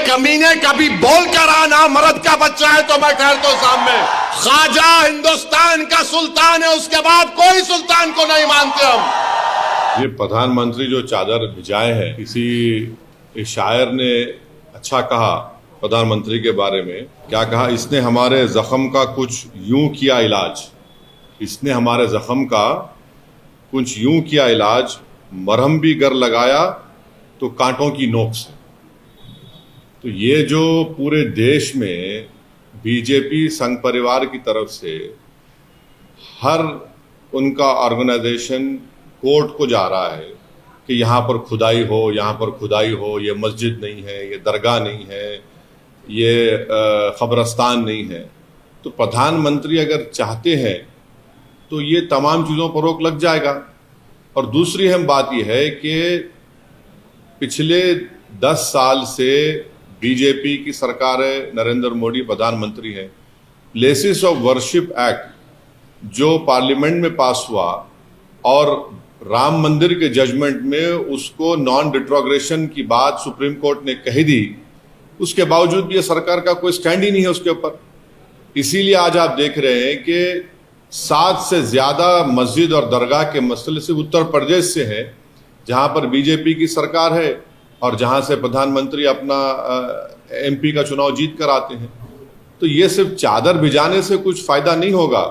कमीने कभी बोल कर आना, मर्द का बच्चा है तो मैं ठहरता हूं सामने। ख्वाजा हिंदुस्तान का सुल्तान है, उसके बाद कोई सुल्तान को नहीं मानते हम। ये प्रधानमंत्री जो चादर भिजाए हैं, किसी शायर ने अच्छा कहा प्रधानमंत्री के बारे में। क्या कहा? इसने हमारे जख्म का कुछ यूं किया इलाज, इसने हमारे जख्म का कुछ यूं किया इलाज, मरहम भी गर लगाया तो कांटों की नोक से। तो ये जो पूरे देश में बीजेपी संघ परिवार की तरफ से हर उनका ऑर्गेनाइजेशन कोर्ट को जा रहा है कि यहाँ पर खुदाई हो, यहाँ पर खुदाई हो, ये मस्जिद नहीं है, ये दरगाह नहीं है, ये कब्रस्तान नहीं है। तो प्रधानमंत्री अगर चाहते हैं तो ये तमाम चीज़ों पर रोक लग जाएगा। और दूसरी अहम बात यह है कि पिछले 10 साल से बीजेपी की सरकार है, नरेंद्र मोदी प्रधानमंत्री हैं। प्लेसेस ऑफ वर्शिप एक्ट जो पार्लियामेंट में पास हुआ और राम मंदिर के जजमेंट में उसको नॉन रिट्रोग्रेशन की बात सुप्रीम कोर्ट ने कही दी, उसके बावजूद भी ये सरकार का कोई स्टैंड ही नहीं है उसके ऊपर। इसीलिए आज आप देख रहे हैं कि 7 से ज़्यादा मस्जिद और दरगाह के मसले सिर्फ उत्तर प्रदेश से है, जहां पर बीजेपी की सरकार है और जहां से प्रधानमंत्री अपना एमपी का चुनाव जीत कर आते हैं। तो ये सिर्फ चादर भिजाने से कुछ फायदा नहीं होगा।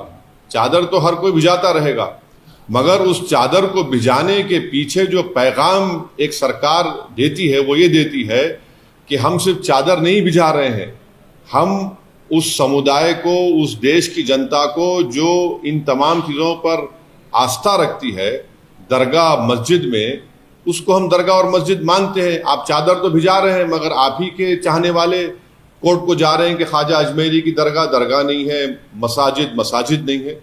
चादर तो हर कोई भिजाता रहेगा, मगर उस चादर को भिजाने के पीछे जो पैगाम एक सरकार देती है वो ये देती है कि हम सिर्फ चादर नहीं भिजा रहे हैं, हम उस समुदाय को, उस देश की जनता को जो इन तमाम चीज़ों पर आस्था रखती है, दरगाह मस्जिद में, उसको हम दरगाह और मस्जिद मानते हैं। आप चादर तो भिजा रहे हैं, मगर आप ही के चाहने वाले कोर्ट को जा रहे हैं कि ख्वाजा अजमेरी की दरगाह दरगाह नहीं है, मसाजिद मसाजिद नहीं है।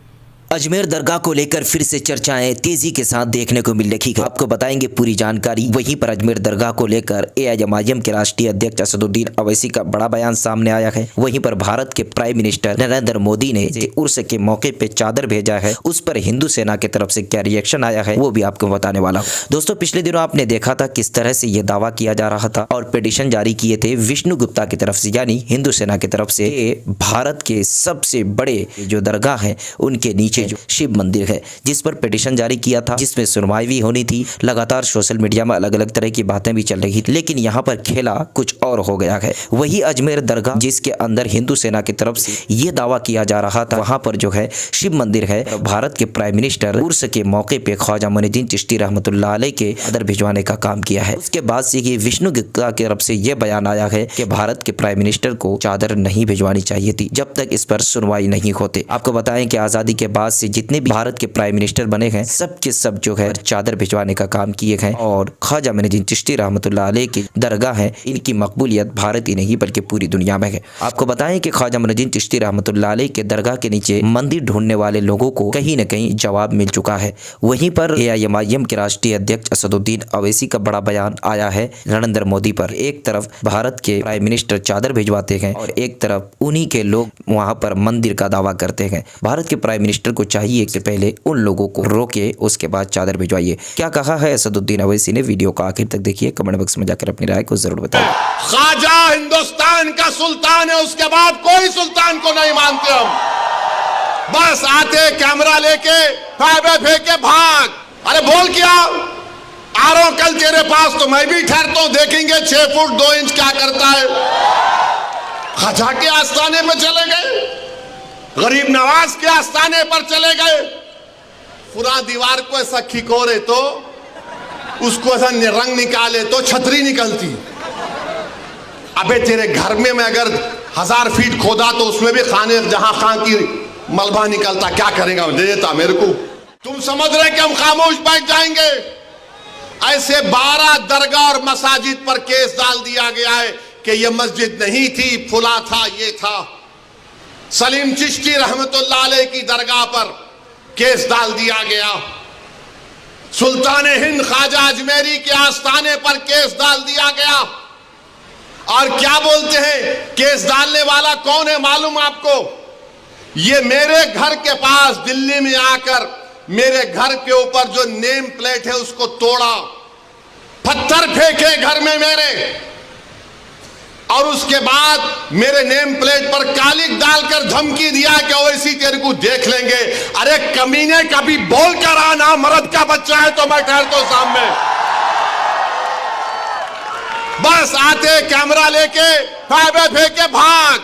अजमेर दरगाह को लेकर फिर से चर्चाएं तेजी के साथ देखने को मिल रही है। आपको बताएंगे पूरी जानकारी। वहीं पर अजमेर दरगाह को लेकर एआईएमआईएम के राष्ट्रीय अध्यक्ष असदुद्दीन अवैसी का बड़ा बयान सामने आया है। वहीं पर भारत के प्राइम मिनिस्टर नरेंद्र मोदी ने उर्स के मौके पे चादर भेजा है, उस पर हिंदू सेना की तरफ से क्या रिएक्शन आया है वो भी आपको बताने वाला हूँ। दोस्तों, पिछले दिनों आपने देखा था किस तरह से ये दावा किया जा रहा था और पिटीशन जारी किए थे विष्णु गुप्ता की तरफ से, यानी हिंदू सेना की तरफ से। भारत के सबसे बड़े जो दरगाह है उनके नीचे जो शिव मंदिर है, जिस पर पिटीशन जारी किया था, जिसमें सुनवाई भी होनी थी। लगातार सोशल मीडिया में अलग अलग तरह की बातें भी चल रही थी, लेकिन यहाँ पर खेला कुछ और हो गया है। वही अजमेर दरगाह जिसके अंदर हिंदू सेना की तरफ से ये दावा किया जा रहा था, वहां पर जो है शिव मंदिर है। भारत के प्राइम मिनिस्टर उर्स के मौके पे ख्वाजा मुइनुद्दीन चिश्ती रहमतुल्लाह अलैह के चादर भिजवाने का काम किया है। उसके बाद से ये विष्णु गुप्ता की तरफ से ये बयान आया है कि भारत के प्राइम मिनिस्टर को चादर नहीं भिजवानी चाहिए थी जब तक इस पर सुनवाई नहीं होते। आपको बताएं कि आजादी के बाद से जितने भी भारत के प्राइम मिनिस्टर बने हैं, सब के सब जो है चादर भिजवाने का काम किए हैं। और ख्वाजा मुइनुद्दीन चिश्ती रहमतुल्लाह अलैह की दरगाह है, इनकी मकबूलियत भारत ही नहीं बल्कि पूरी दुनिया में है। आपको बताएं कि ख्वाजा मुइनुद्दीन चिश्ती रहमतुल्लाह अलैह के दरगाह के नीचे मंदिर ढूंढने वाले लोगों को कहीं न कहीं जवाब मिल चुका है। वहीं पर एआईएमआईएम के राष्ट्रीय अध्यक्ष असदुद्दीन अवैसी का बड़ा बयान आया है नरेंद्र मोदी पर। एक तरफ भारत के प्राइम मिनिस्टर चादर भिजवाते हैं और एक तरफ उन्हीं के लोग वहां पर मंदिर का दावा करते हैं। भारत के प्राइम मिनिस्टर को चाहिए कि पहले उन लोगों को रोके, उसके बाद चादर भिजवाइए। क्या कहा है असदुद्दीन अवैसी ने, वीडियो को आखिर तक देखिए, कमेंट बॉक्स में जाकर अपनी राय को जरूर बताइए। ख्वाजा हिंदुस्तान का सुल्तान है, उसके बाद कोई सुल्तान को नहीं मानते हम। बस आते कैमरा लेके फेंके भाग। अरे बोल क्या आ रहा हूं कल तेरे पास, तो मैं भी ठहरता हूं, देखेंगे 6 फुट 2 इंच क्या करता है। ख्वाजा के आस्थाने में चले गए, गरीब नवाज के आस्थाने पर चले गए, पूरा दीवार को ऐसा खिकोरे तो उसको ऐसा रंग निकाले तो छतरी निकलती। अबे तेरे घर में मैं अगर 1000 फीट खोदा तो उसमें भी खाने जहां खां की मलबा निकलता, क्या करेगा, दे देता मेरे को। तुम समझ रहे कि हम खामोश बैठ जाएंगे? ऐसे 12 दरगाह और मसाजिद पर केस डाल दिया गया है कि यह मस्जिद नहीं थी, फुला था, ये था। सलीम चिश्ती रहमतुल्लाह अलैह की दरगाह पर केस डाल दिया गया। सुल्तान हिंद ख्वाजा अजमेरी के आस्थाने पर केस डाल दिया गया। और क्या बोलते हैं, केस डालने वाला कौन है मालूम आपको? ये मेरे घर के पास दिल्ली में आकर मेरे घर के ऊपर जो नेम प्लेट है उसको तोड़ा, पत्थर फेंके घर में मेरे, और उसके बाद मेरे नेम प्लेट पर कालिक डालकर धमकी दिया कि ओवैसी तेरे को देख लेंगे। अरे कमीने, कभी बोल कर आना, मर्द का बच्चा है तो मैं ठहरता हूं सामने। बस आते कैमरा लेके फाइबर फेंक के भाग।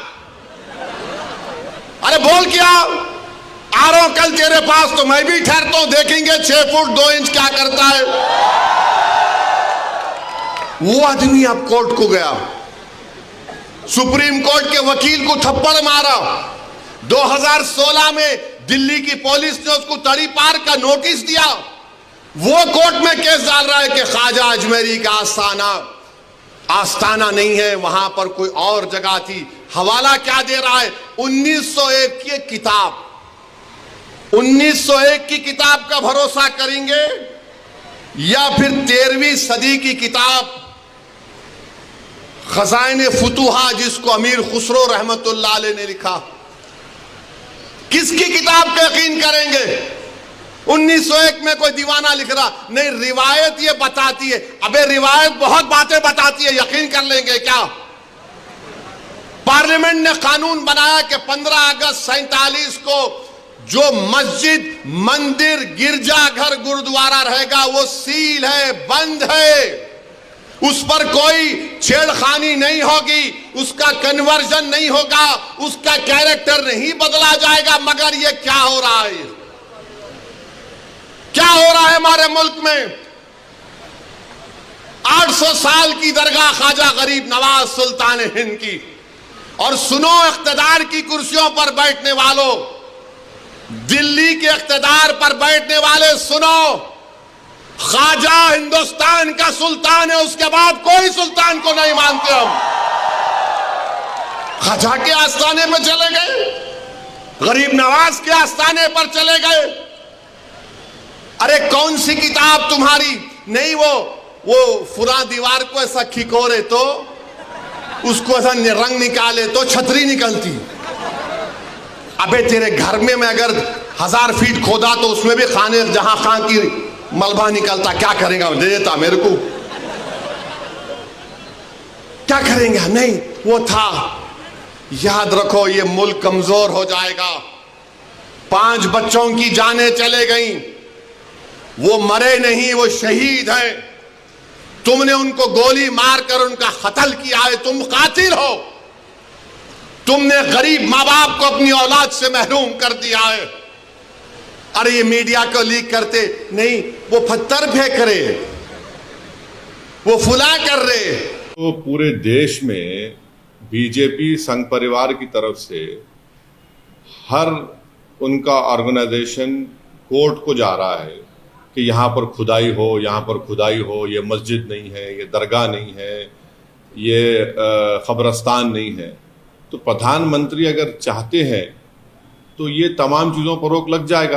अरे बोल क्या, आ रहा हूं कल तेरे पास तो मैं भी ठहरता हूं, देखेंगे 6 फुट 2 इंच क्या करता है। वो आदमी अब कोर्ट को गया, सुप्रीम कोर्ट के वकील को थप्पड़ मारा। 2016 में दिल्ली की पुलिस ने उसको तड़ी पार का नोटिस दिया। वो कोर्ट में केस डाल रहा है कि ख्वाजा अजमेरी का आस्थाना नहीं है, वहां पर कोई और जगह थी। हवाला क्या दे रहा है, 1901 की किताब, 1901 की किताब का भरोसा करेंगे या फिर 13वीं सदी की किताब खजाइने फुतुहा, जिसको अमीर खुसरो रहमतुल्लाह अलैह ने लिखा। किसकी किताब का यकीन करेंगे? 1901 में कोई दीवाना लिख रहा नहीं, रिवायत ये बताती है। अबे रिवायत बहुत बातें बताती है, यकीन कर लेंगे क्या? पार्लियामेंट ने कानून बनाया कि 15 अगस्त 47 को जो मस्जिद, मंदिर, गिरजाघर, गुरुद्वारा रहेगा वो सील है, बंद है, उस पर कोई छेड़खानी नहीं होगी, उसका कन्वर्जन नहीं होगा, उसका कैरेक्टर नहीं बदला जाएगा। मगर ये क्या हो रहा है, क्या हो रहा है हमारे मुल्क में? 800 साल की दरगाह ख्वाजा गरीब नवाज सुल्तान हिंद की। और सुनो इख्तिदार की कुर्सियों पर बैठने वालों, दिल्ली के इख्तिदार पर बैठने वाले सुनो, ख्वाजा हिंदुस्तान का सुल्तान है, उसके बाद कोई सुल्तान को नहीं मानते हम। ख्वाजा के आस्थाने पर चले गए, गरीब नवाज के आस्थाने पर चले गए। अरे कौन सी किताब तुम्हारी? नहीं, वो फुरा दीवार को ऐसा खिकोरे तो उसको ऐसा रंग निकाले तो छतरी निकलती। अबे तेरे घर में मैं अगर 1000 फीट खोदा तो उसमें भी खाने जहां खां की मलबा निकलता, क्या करेगा? दे देता मेरे को, क्या करेंगे? नहीं, वो था। याद रखो, ये मुल्क कमजोर हो जाएगा। 5 बच्चों की जानें चले गई, वो मरे नहीं, वो शहीद हैं। तुमने उनको गोली मारकर उनका कत्ल किया है, तुम कातिल हो। तुमने गरीब माँ बाप को अपनी औलाद से महरूम कर दिया है। अरे ये मीडिया को लीक करते नहीं, वो पत्थर फेंक रहे, वो फुला कर रहे। तो पूरे देश में बीजेपी संघ परिवार की तरफ से हर उनका ऑर्गेनाइजेशन कोर्ट को जा रहा है कि यहाँ पर खुदाई हो, यहाँ पर खुदाई हो, ये मस्जिद नहीं है, ये दरगाह नहीं है, ये कब्रस्तान नहीं है। तो प्रधानमंत्री अगर चाहते हैं तो ये तमाम चीज़ों पर रोक लग जाएगा।